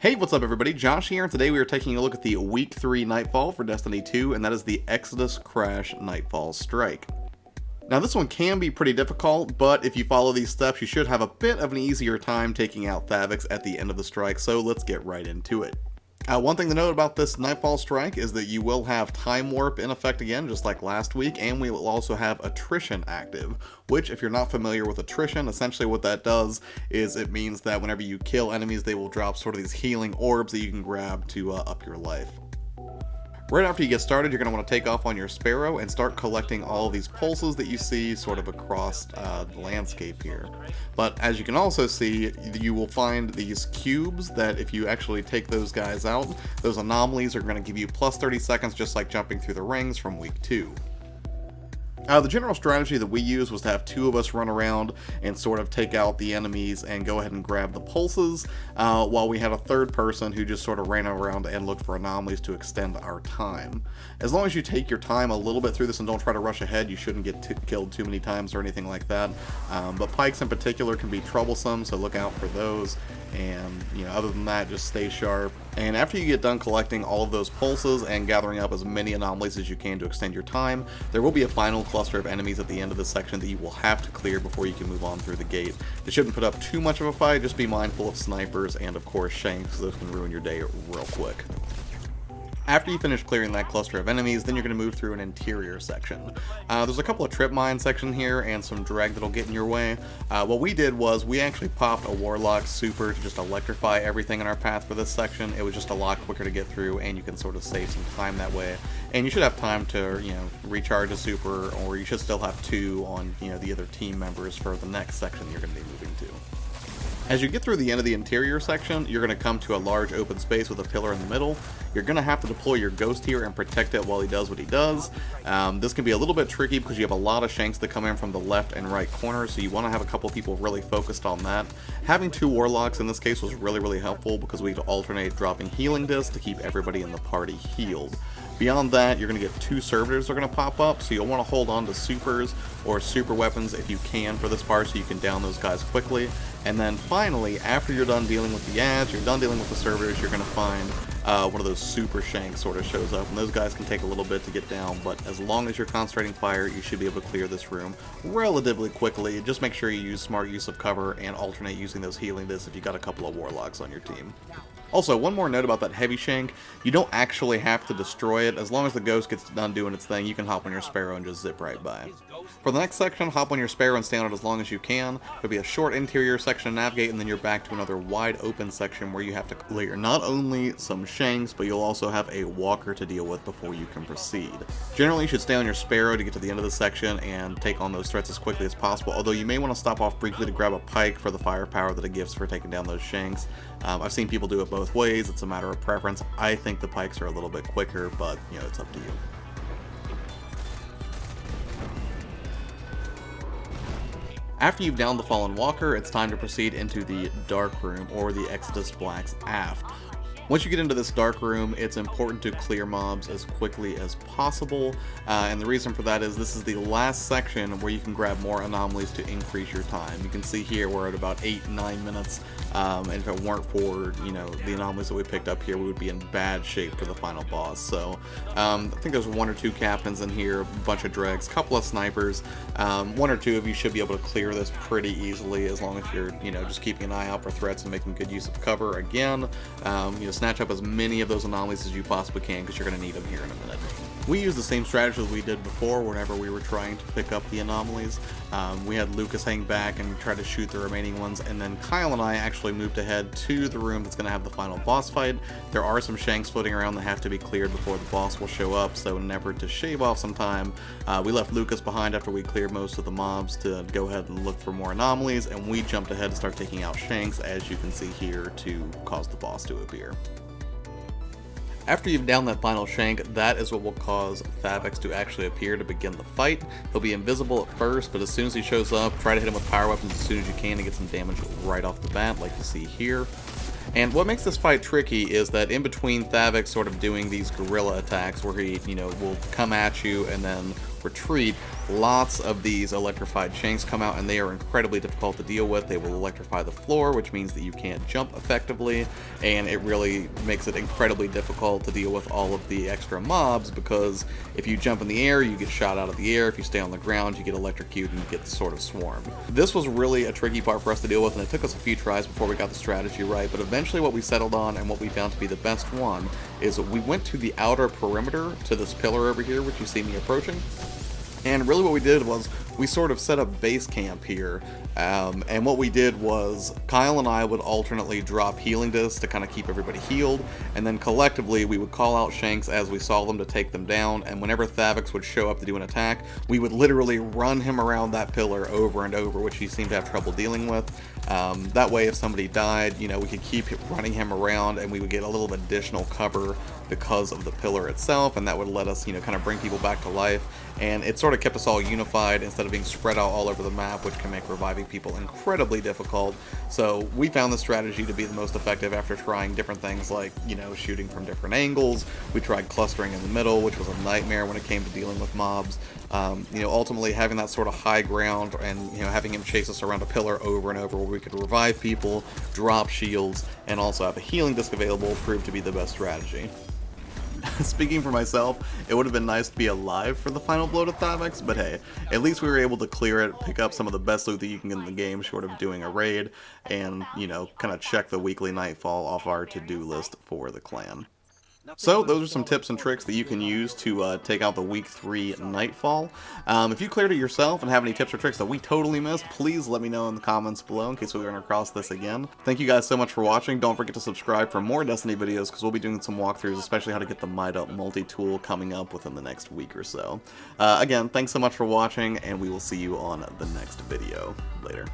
Hey, what's up everybody? Josh here, and today we are taking a look at the Week 3 Nightfall for Destiny 2, and that is the Exodus Crash Nightfall Strike. Now this one can be pretty difficult, but if you follow these steps you should have a bit of an easier time taking out Thaviks at the end of the strike, so let's get right into it. One thing to note about this Nightfall Strike is that you will have Time Warp in effect again, just like last week, and we will also have Attrition active, which, if you're not familiar with Attrition, essentially what that does is it means that whenever you kill enemies, they will drop sort of these healing orbs that you can grab to up your life. Right after you get started, you're going to want to take off on your Sparrow and start collecting all of these pulses that you see sort of across the landscape here. But as you can also see, you will find these cubes that if you actually take those guys out, those anomalies are going to give you plus 30 seconds, just like jumping through the rings from week 2. The general strategy that we used was to have two of us run around and sort of take out the enemies and go ahead and grab the pulses, while we had a third person who just sort of ran around and looked for anomalies to extend our time. As long as you take your time a little bit through this and don't try to rush ahead, you shouldn't get killed too many times or anything like that. But pikes in particular can be troublesome, so look out for those. And other than that, just stay sharp. And after you get done collecting all of those pulses and gathering up as many anomalies as you can to extend your time, there will be a final cluster of enemies at the end of this section that you will have to clear before you can move on through the gate. It shouldn't put up too much of a fight, just be mindful of snipers and of course shanks, those can ruin your day real quick. After you finish clearing that cluster of enemies, then you're going to move through an interior section. There's a couple of trip mine section here and some drag that'll get in your way. What we did was we actually popped a Warlock super to just electrify everything in our path for this section. It was just a lot quicker to get through, and you can sort of save some time that way. And you should have time to, recharge a super, or you should still have two on, the other team members for the next section you're going to be moving to. As you get through the end of the interior section, you're going to come to a large open space with a pillar in the middle. You're going to have to deploy your ghost here and protect it while he does what he does. This can be a little bit tricky because you have a lot of shanks that come in from the left and right corner, so you want to have a couple people really focused on that. Having two warlocks in this case was really helpful because we could alternate dropping healing discs to keep everybody in the party healed. Beyond that, you're going to get two servitors that are going to pop up, so you'll want to hold on to supers or super weapons if you can for this part so you can down those guys quickly. And then finally, after you're done dealing with the ads, you're done dealing with the servitors, you're going to find one of those super shanks sort of shows up, and those guys can take a little bit to get down, but as long as you're concentrating fire, you should be able to clear this room relatively quickly. Just make sure you use smart use of cover and alternate using those healing discs if you got a couple of warlocks on your team. Also, one more note about that heavy shank, you don't actually have to destroy it. As long as the ghost gets done doing its thing, you can hop on your Sparrow and just zip right by. For the next section, hop on your Sparrow and stay on it as long as you can. There'll be a short interior section to navigate, and then you're back to another wide open section where you have to clear not only some shanks, but you'll also have a walker to deal with before you can proceed. Generally, you should stay on your Sparrow to get to the end of the section and take on those threats as quickly as possible, although you may want to stop off briefly to grab a pike for the firepower that it gives for taking down those shanks. I've seen people do it both ways. It's a matter of preference. I think the pikes are a little bit quicker, but it's up to you. After you've downed the fallen walker, it's time to proceed into the dark room, or the Exodus Black's aft. Once you get into this dark room, it's important to clear mobs as quickly as possible, and the reason for that is this is the last section where you can grab more anomalies to increase your time. You can see here we're at about 8-9 minutes, and if it weren't for the anomalies that we picked up here, we would be in bad shape for the final boss. So I think there's 1 or 2 captains in here, a bunch of dregs, a couple of snipers. 1 or 2 of you should be able to clear this pretty easily as long as you're just keeping an eye out for threats and making good use of cover. Again, snatch up as many of those anomalies as you possibly can because you're going to need them here in a minute. We used the same strategy that we did before whenever we were trying to pick up the anomalies. We had Lucas hang back and try to shoot the remaining ones, and then Kyle and I actually moved ahead to the room that's going to have the final boss fight. There are some shanks floating around that have to be cleared before the boss will show up, so in an effort to shave off some time, we left Lucas behind after we cleared most of the mobs to go ahead and look for more anomalies, and we jumped ahead to start taking out shanks, as you can see here, to cause the boss to appear. After you've downed that final shank, that is what will cause Thaviks to actually appear to begin the fight. He'll be invisible at first, but as soon as he shows up, try to hit him with power weapons as soon as you can to get some damage right off the bat, like you see here. And what makes this fight tricky is that in between Thaviks sort of doing these guerrilla attacks where he, will come at you and then retreat, lots of these electrified shanks come out, and they are incredibly difficult to deal with. They will electrify the floor, which means that you can't jump effectively, and it really makes it incredibly difficult to deal with all of the extra mobs, because if you jump in the air, you get shot out of the air. If you stay on the ground, you get electrocuted and you get sort of swarmed. This was really a tricky part for us to deal with, and it took us a few tries before we got the strategy right, but eventually what we settled on, and what we found to be the best one, is we went to the outer perimeter, to this pillar over here, which you see me approaching. And really what we did was we sort of set up base camp here, and what we did was Kyle and I would alternately drop healing discs to kind of keep everybody healed, and then collectively we would call out shanks as we saw them to take them down, and whenever Thaviks would show up to do an attack, we would literally run him around that pillar over and over, which he seemed to have trouble dealing with. That way if somebody died, you know, we could keep running him around and we would get a little additional cover because of the pillar itself, and that would let us, you know, kind of bring people back to life, and it sort of kept us all unified instead of being spread out all over the map, which can make reviving people incredibly difficult. So we found the strategy to be the most effective after trying different things like, you know, shooting from different angles. We tried clustering in the middle, which was a nightmare when it came to dealing with mobs. You know, ultimately having that sort of high ground and, you know, having him chase us around a pillar over and over where we could revive people, drop shields, and also have a healing disc available proved to be the best strategy. Speaking for myself, it would have been nice to be alive for the final blow to Thaviks, but hey, at least we were able to clear it, pick up some of the best loot that you can get in the game short of doing a raid, and, you know, kind of check the weekly Nightfall off our to-do list for the clan. So those are some tips and tricks that you can use to take out the week 3 Nightfall. If you cleared it yourself and have any tips or tricks that we totally missed, please let me know in the comments below in case we run across this again. Thank you guys so much for watching. Don't forget to subscribe for more Destiny videos, because we'll be doing some walkthroughs, especially how to get the Might Up multi-tool coming up within the next week or so. Again, thanks so much for watching, and we will see you on the next video. Later.